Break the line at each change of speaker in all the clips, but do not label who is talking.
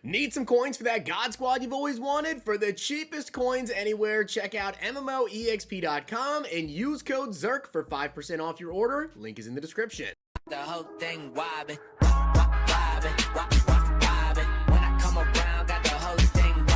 Need some coins for that God Squad you've always wanted? For the cheapest coins anywhere, check out MMOEXP.com and use code ZERK for 5% off your order. Link is in the description.
The whole thing wobbin', wobbin'. When I come around, got the whole thing wobbin'.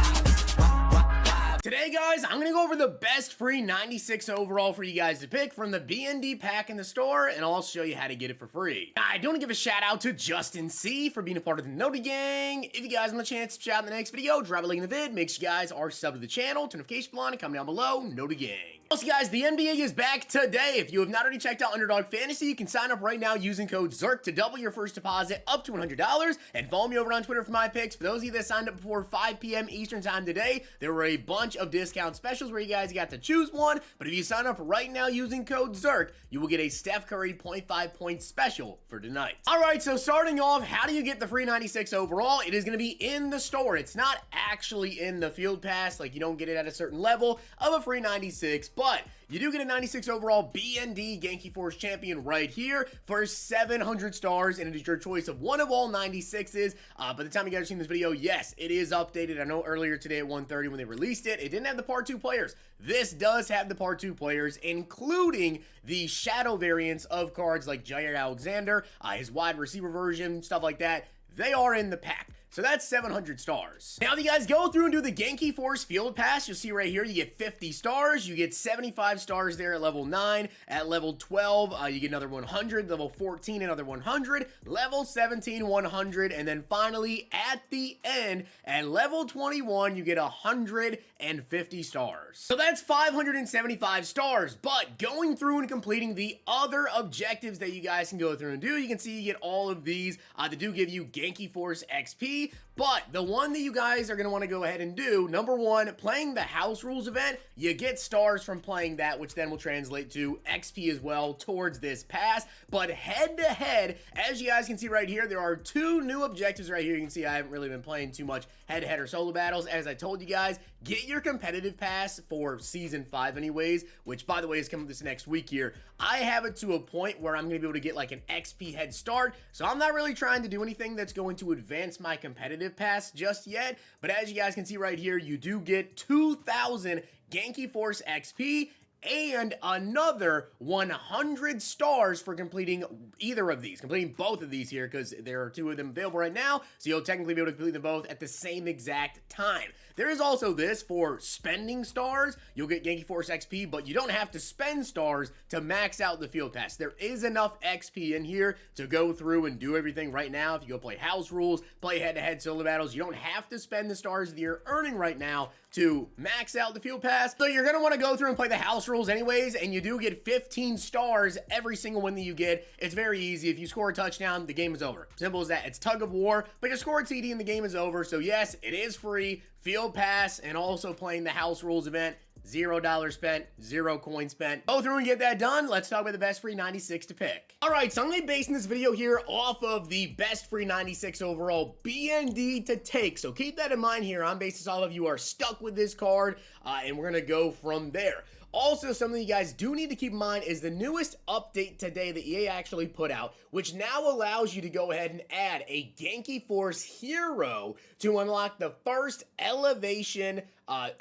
Today, guys, I'm going to go over the best free 96 overall for you guys to pick from the BND pack in the store, and I'll also show you how to get it for free. I do want to give a shout out to Justin C for being a part of the Noti Gang. If you guys want a chance to shout out in the next video, drop a link in the vid. Make sure you guys are subbed to the channel, turn notification bell on, and comment down below, Noti Gang. Also, guys, the NBA is back today. If you have not already checked out Underdog Fantasy, you can sign up right now using code ZERK to double your first deposit up to $100. And follow me over on Twitter for my picks. For those of you that signed up before 5 p.m. Eastern time today, there were a bunch of discount specials where you guys got to choose one. But if you sign up right now using code ZERK, you will get a Steph Curry 0.5 point special for tonight. All right, so starting off, how do you get the free 96 overall? It is going to be in the store. It's not actually in the field pass. Like, you don't get it at a certain level of a free 96, but you do get a 96 overall BND Genki Force champion right here for 700 stars, and it is your choice of one of all 96s. By the time you guys are seeing this video, yes, it is updated. I know earlier today at 1:30 when they released it, it didn't have the Part 2 players. This does have the Part 2 players, including the shadow variants of cards like Jair Alexander, his wide receiver version, stuff like that. They are in the pack. So that's 700 stars. Now, if you guys go through and do the Genki Force Field Pass, you'll see right here, you get 50 stars. You get 75 stars there at level 9. At level 12, you get another 100. Level 14, another 100. Level 17, 100. And then finally, at the end, at level 21, you get 150 stars. So that's 575 stars. But going through and completing the other objectives that you guys can go through and do, you can see you get all of these. They do give you Genki Force XP. But the one that you guys are going to want to go ahead and do, number one, playing the house rules event, you get stars from playing that, which then will translate to XP as well towards this pass. But head to head, as you guys can see right here, there are two new objectives right here. You can see I haven't really been playing too much head to head or solo battles. As I told you guys, get your competitive pass for season 5 anyways, which by the way is coming this next week here. I have it to a point where I'm going to be able to get like an XP head start, so I'm not really trying to do anything that's going to advance my competitive pass just yet. But as you guys can see right here, you do get 2,000 Genki Force XP and another 100 stars for completing either of these, completing both of these here, because there are two of them available right now, so you'll technically be able to complete them both at the same exact time. There is also this for spending stars. You'll get Genki Force XP, but you don't have to spend stars to max out the field pass. There is enough XP in here to go through and do everything right now. If you go play house rules, play head-to-head solo battles, you don't have to spend the stars that you're earning right now to max out the field pass. So you're going to want to go through and play the house rules anyways, and you do get 15 stars every single one that you get. It's very easy. If you score a touchdown, the game is over. Simple as that. It's tug of war, but you score a TD and the game is over. So yes, it is free. Field pass and also playing the house rules event. $0 spent, 0 coin spent. Go through and get that done. Let's talk about the best free 96 to pick. All right, so I'm going to be basing this video here off of the best free 96 overall BND to take. So keep that in mind here. I'm basing this off of you are stuck with this card, and we're going to go from there. Also, something you guys do need to keep in mind is the newest update today that EA actually put out, which now allows you to go ahead and add a Genki Force hero to unlock the first elevation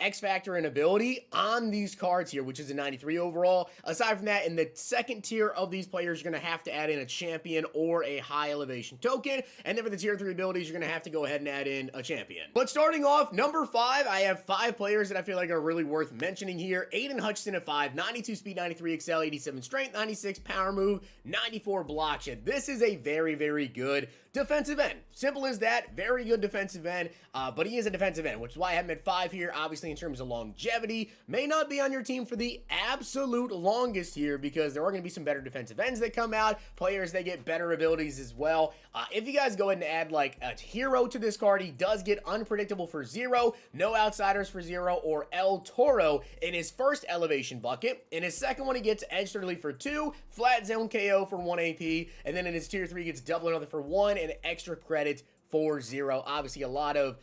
X Factor and ability on these cards here, which is a 93 overall. Aside from that, in the second tier of these players, you're going to have to add in a champion or a high elevation token. And then for the tier 3 abilities, you're going to have to go ahead and add in a champion. But starting off, number 5, I have 5 players that I feel like are really worth mentioning here. Aiden Hutchinson at 5, 92 speed, 93 excel, 87 strength, 96 power move, 94 block shed. This is a very, very good defensive end. Simple as that. Very good defensive end, but he is a defensive end, which is why I have him at 5 here. Obviously, in terms of longevity, may not be on your team for the absolute longest here because there are going to be some better defensive ends that come out, players that get better abilities as well. If you guys go ahead and add like a hero to this card, he does get unpredictable for 0, no outsiders for 0, or El Toro in his first elevation bucket. In his second one, he gets edge thoroughly for 2, flat zone KO for 1 AP, and then in his tier 3, he gets double another for 1, and extra credit 4-0. Obviously, a lot of,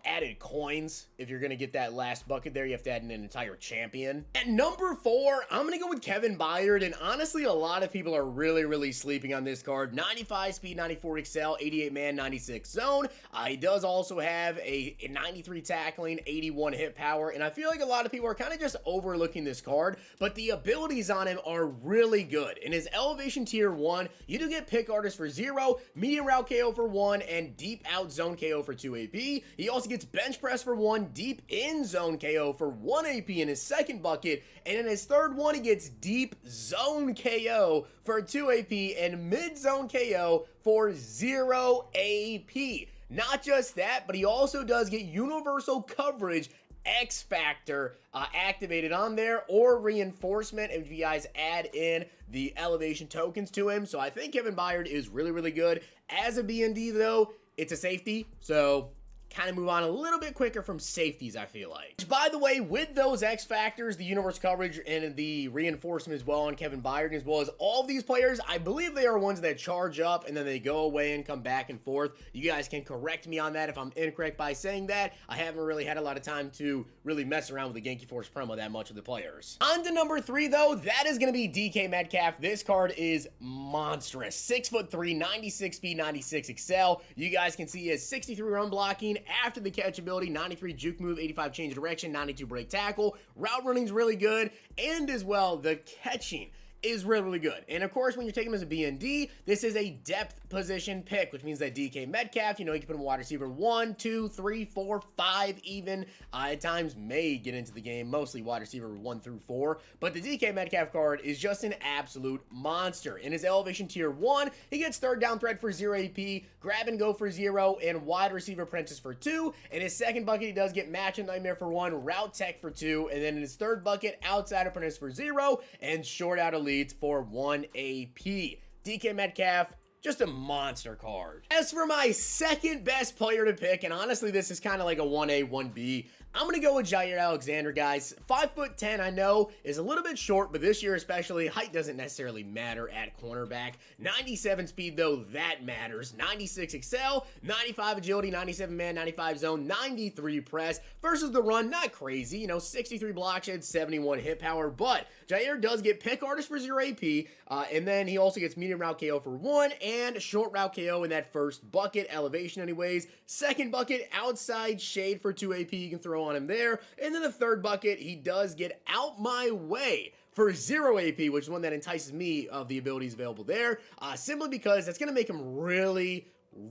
added coins. If you're going to get that last bucket there, you have to add in an entire champion. At number 4, I'm going to go with Kevin Byard, and honestly, a lot of people are really, really sleeping on this card. 95 speed, 94 excel, 88 man, 96 zone. He does also have a 93 tackling, 81 hit power, and I feel like a lot of people are kind of just overlooking this card, but the abilities on him are really good. In his elevation tier 1, you do get pick artist for 0, medium route KO for 1, and deep out zone KO for 2 AP. He also gets bench press for 1, deep in zone KO for 1 AP in his second bucket, and in his third one, he gets deep zone KO for 2 AP and mid zone KO for 0 AP. Not just that, but he also does get universal coverage X Factor activated on there, or reinforcement if you guys add in the elevation tokens to him. So I think Kevin Byard is really, really good. As a BND though, it's a safety, so kind of move on a little bit quicker from safeties, I feel like. Which, by the way, with those X factors, the universe coverage and the reinforcement as well on Kevin Byard, as well as all of these players, I believe they are ones that charge up and then they go away and come back and forth. You guys can correct me on that if I'm incorrect by saying that. I haven't really had a lot of time to really mess around with the Genki Force promo that much with the players. On to number 3 though, that is going to be DK Metcalf. This card is monstrous. 6'3", 96 speed, 96 excel. You guys can see he has 63 run blocking, after the catch ability, 93 juke move, 85 change of direction, 92 break tackle. Route running's really good, and as well, the catching is really, really good. And of course, when you're taking him as a BND, this is a depth position pick, which means that DK Metcalf, you can put him wide receiver 1, 2, 3, 4, 5 even. At times may get into the game, mostly wide receiver 1 through 4. But the DK Metcalf card is just an absolute monster. In his elevation tier 1, he gets third down threat for 0 AP, grab and go for 0, and wide receiver apprentice for 2. In his second bucket, he does get match and nightmare for 1, route tech for 2, and then in his third bucket, outside apprentice for 0, and short out elite for 1 AP. DK Metcalf, just a monster card. As for my second best player to pick, and honestly this is kind of like a 1A, 1B, I'm going to go with Jair Alexander, guys. 5'10", I know, is a little bit short, but this year especially, height doesn't necessarily matter at cornerback. 97 speed, though, that matters. 96 excel, 95 agility, 97 man, 95 zone, 93 press. Versus the run, not crazy. 63 block shed, 71 hit power, but Jair does get pick artist for 0 AP, and then he also gets medium route KO for 1, and short route KO in that first bucket, elevation anyways. Second bucket, outside shade for 2 AP, you can throw on him there. And then the third bucket, he does get out my way for 0 AP, which is one that entices me of the abilities available there, simply because that's going to make him really,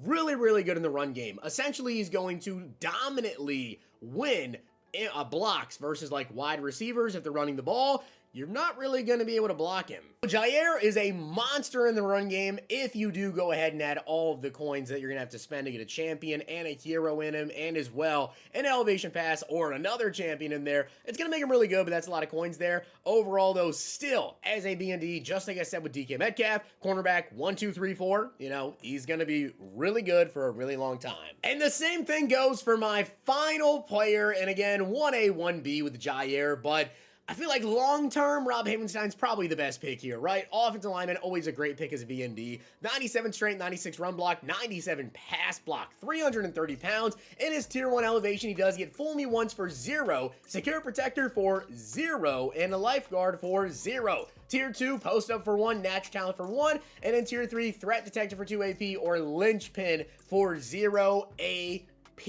really good in the run game. Essentially, he's going to dominantly win blocks versus like wide receivers if they're running the ball. You're not really going to be able to block him. Jair is a monster in the run game if you do go ahead and add all of the coins that you're going to have to spend to get a champion and a hero in him, and as well an elevation pass or another champion in there. It's going to make him really good, but that's a lot of coins there. Overall, though, still, as a BND, just like I said with DK Metcalf, cornerback 1, 2, 3, 4, he's going to be really good for a really long time. And the same thing goes for my final player, and again, 1A, 1B with Jair, but I feel like long-term, Rob Havenstein's probably the best pick here, right? Offensive lineman, always a great pick as a BND. 97 strength, 96 run block, 97 pass block, 330 pounds. In his tier 1 elevation, he does get fool me once for 0, secure protector for 0, and a lifeguard for 0. Tier 2, post up for 1, natural talent for 1, and in Tier 3, threat detector for 2 AP or linchpin for 0 AP.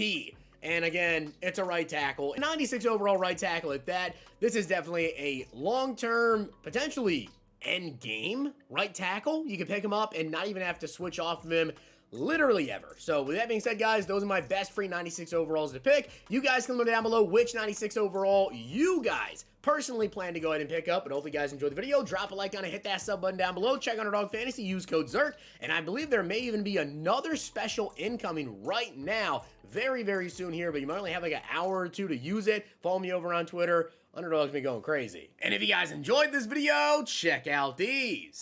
And again, it's a right tackle. 96 overall right tackle at that. This is definitely a long-term, potentially end game right tackle. You can pick him up and not even have to switch off of him literally ever. So with that being said, guys, those are my best free 96 overalls to pick. You guys can let me know down below which 96 overall you guys personally plan to go ahead and pick up. But hopefully you guys enjoyed the video. Drop a like on it, hit that sub button down below. Check Underdog Fantasy, use code ZERK. And I believe there may even be another special incoming right now, very soon here, but you might only have like an hour or two to use it. Follow me over on Twitter. Underdog's been going crazy. And if you guys enjoyed this video, check out these.